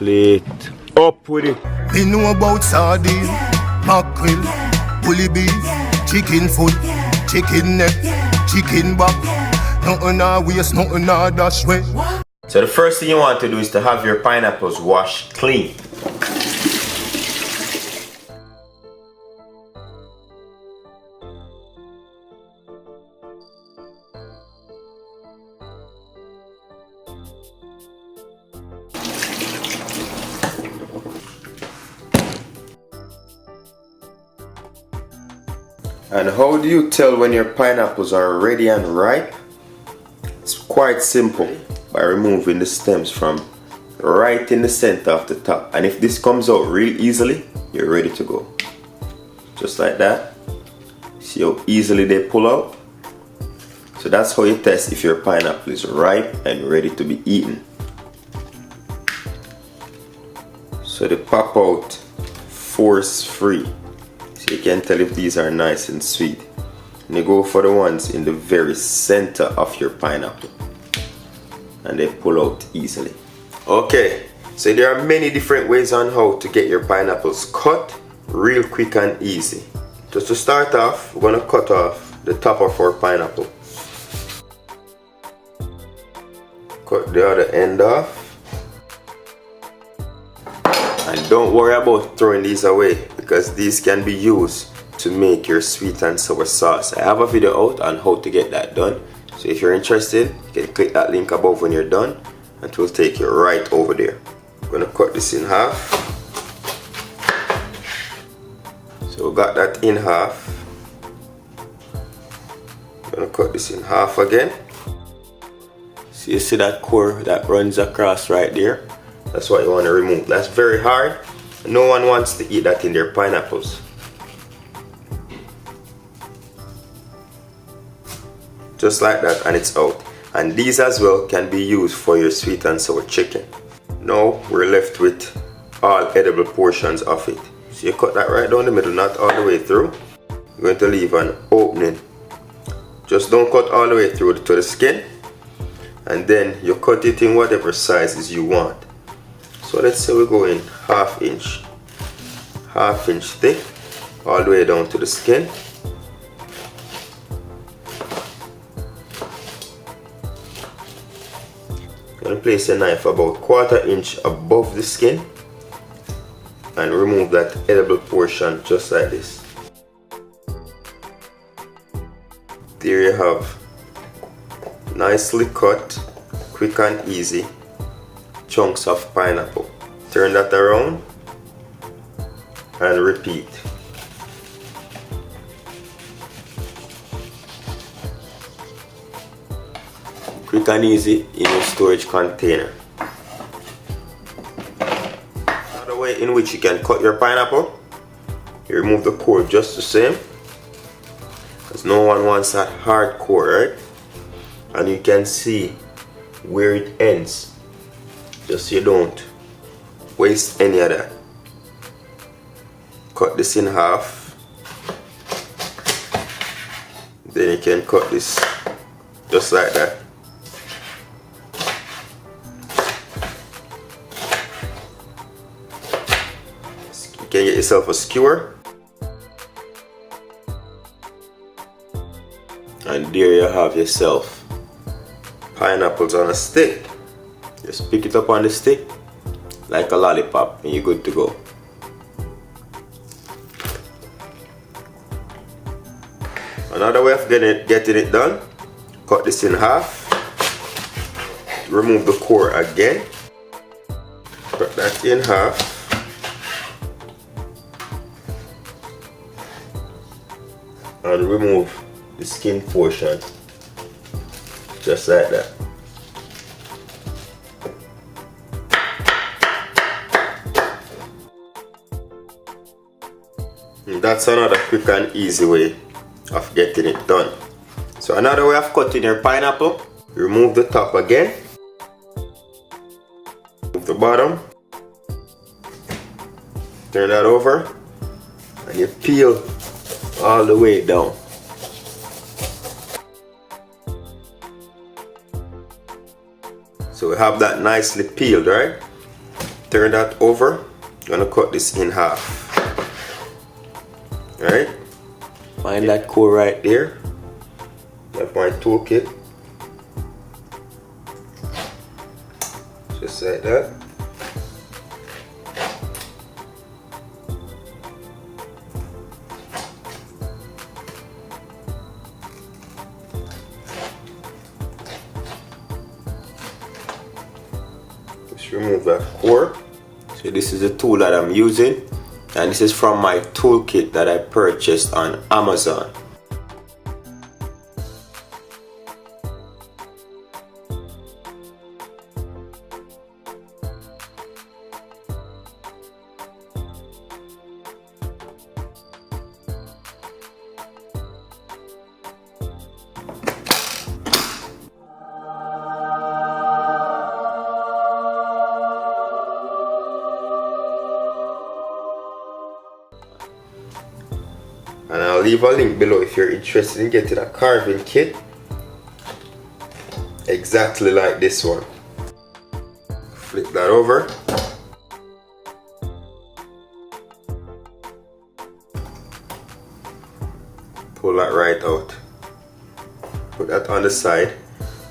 plate. Up with it. Me know about sardine, mackerel, bully beef, chicken foot, chicken neck, chicken back. Nothing I waste, nothing I dash way. So the first thing you want to do is to have your pineapples washed clean. And how do you tell when your pineapples are ready and ripe? It's quite simple, by removing the stems from right in the center of the top. And if this comes out real easily, you're ready to go. Just like that. See how easily they pull out? So that's how you test if your pineapple is ripe and ready to be eaten. So they pop out force-free. So you can tell if these are nice and sweet. And you go for the ones in the very center of your pineapple. And they pull out easily. Okay, so there are many different ways on how to get your pineapples cut real quick and easy. Just to start off, we're going to cut off the top of our pineapple. Cut the other end off. And don't worry about throwing these away, because these can be used to make your sweet and sour sauce. I have a video out on how to get that done. So if you're interested, you can click that link above when you're done and it will take you right over there. I'm going to cut this in half. So we got that in half. I'm going to cut this in half again. So you see that core that runs across right there? That's what you want to remove. That's very hard. No one wants to eat that in their pineapples. Just like that, and it's out. And these as well can be used for your sweet and sour chicken. Now we're left with all edible portions of it. So you cut that right down the middle, not all the way through. You're going to leave an opening. Just don't cut all the way through to the skin. And then you cut it in whatever sizes you want. So let's say we go in half inch thick, all the way down to the skin. I'm going to place a knife about 1/4 inch above the skin and remove that edible portion just like this. There you have nicely cut, quick and easy chunks of pineapple. Turn that around and repeat. Quick and easy in a storage container. Another way in which you can cut your pineapple, you remove the core just the same, because no one wants that hard core, right? And you can see where it ends, just so you don't waste any of that. Cut this in half. Then you can cut this just like that. You can get yourself a skewer. And there you have yourself pineapples on a stick. Just pick it up on the stick like a lollipop and you're good to go. Another way of getting it done, cut this in half, remove the core again, cut that in half, and remove the skin portion just like that. And that's another quick and easy way of getting it done. So another way of cutting your pineapple, remove the top again, move the bottom, turn that over, and you peel all the way down. So we have that nicely peeled, right? Turn that over. I'm gonna cut this in half. Alright? Find that core right there. Have my toolkit. Just like that. Just remove that core. So this is the tool that I'm using, and this is from my toolkit that I purchased on Amazon. And I'll leave a link below if you're interested in getting a carving kit exactly like this one. Flip that over. Pull that right out. Put that on the side.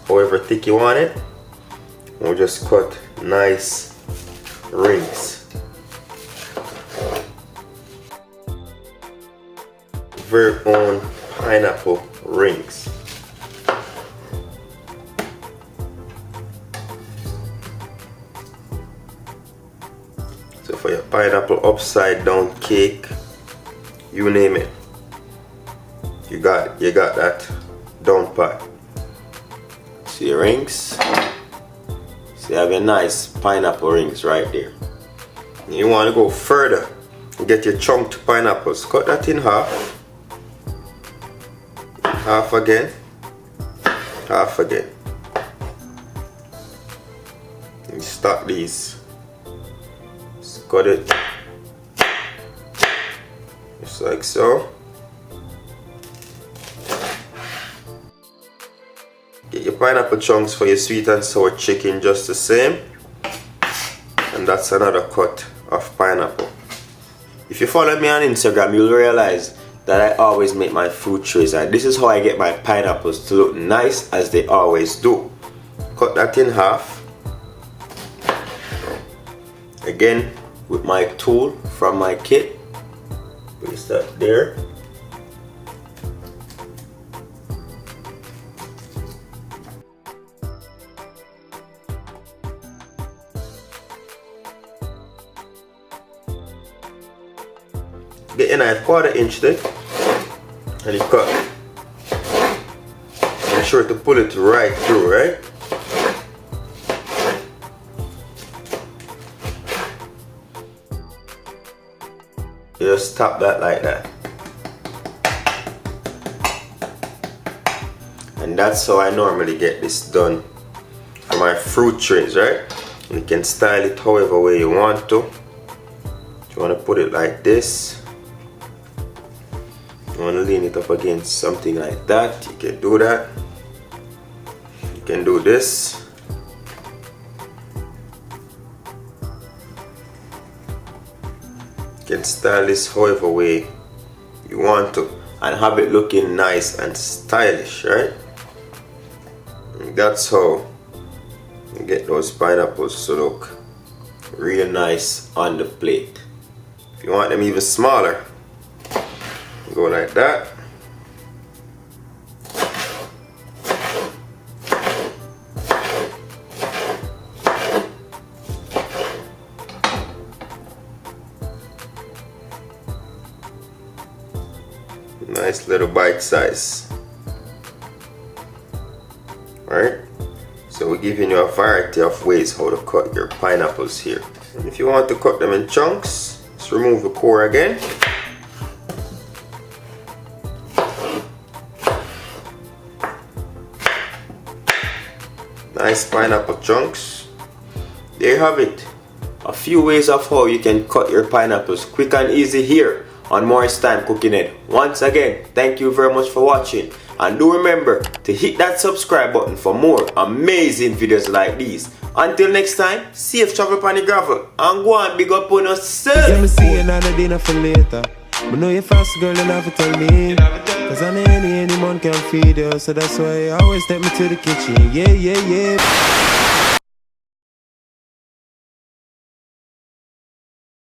However thick you want it. We'll just cut nice rings. Very own pineapple rings. So for your pineapple upside down cake, you name it, you got that down pat. See your rings? See, you have your nice pineapple rings right there. And you want to go further and get your chunked pineapples. Cut that in half. Half again, half again. And stack these. Just cut it just like so. Get your pineapple chunks for your sweet and sour chicken just the same. And that's another cut of pineapple. If you follow me on Instagram, you'll realize that I always make my fruit trays, and this is how I get my pineapples to look nice as they always do. Cut that in half. Again with my tool from my kit. Place that there. Get your knife 1/4 inch thick and you cut. Make sure to pull it right through, right? You just tap that like that. And that's how I normally get this done for my fruit trays, right? You can style it however way you want to. If you want to put it like this, you want to lean it up against something like that, you can do that. You can do this. You can style this however way you want to and have it looking nice and stylish, right? And that's how you get those pineapples to look real nice on the plate. If you want them even smaller, go like that. Nice little bite size. Alright, so we're giving you a variety of ways how to cut your pineapples here. And if you want to cut them in chunks, just remove the core again. Nice pineapple chunks. There you have it. A few ways of how you can cut your pineapples quick and easy here on Morris Time Cooking Ed. Once again, thank you very much for watching. And do remember to hit that subscribe button for more amazing videos like these. Until next time, safe travel upon the gravel. And go and big up on yourself. Let me see another dinner for later. But know you fast girl, you have to tell me. Cause any man can feed you. So that's why you always take me to the kitchen. Yeah, yeah, yeah.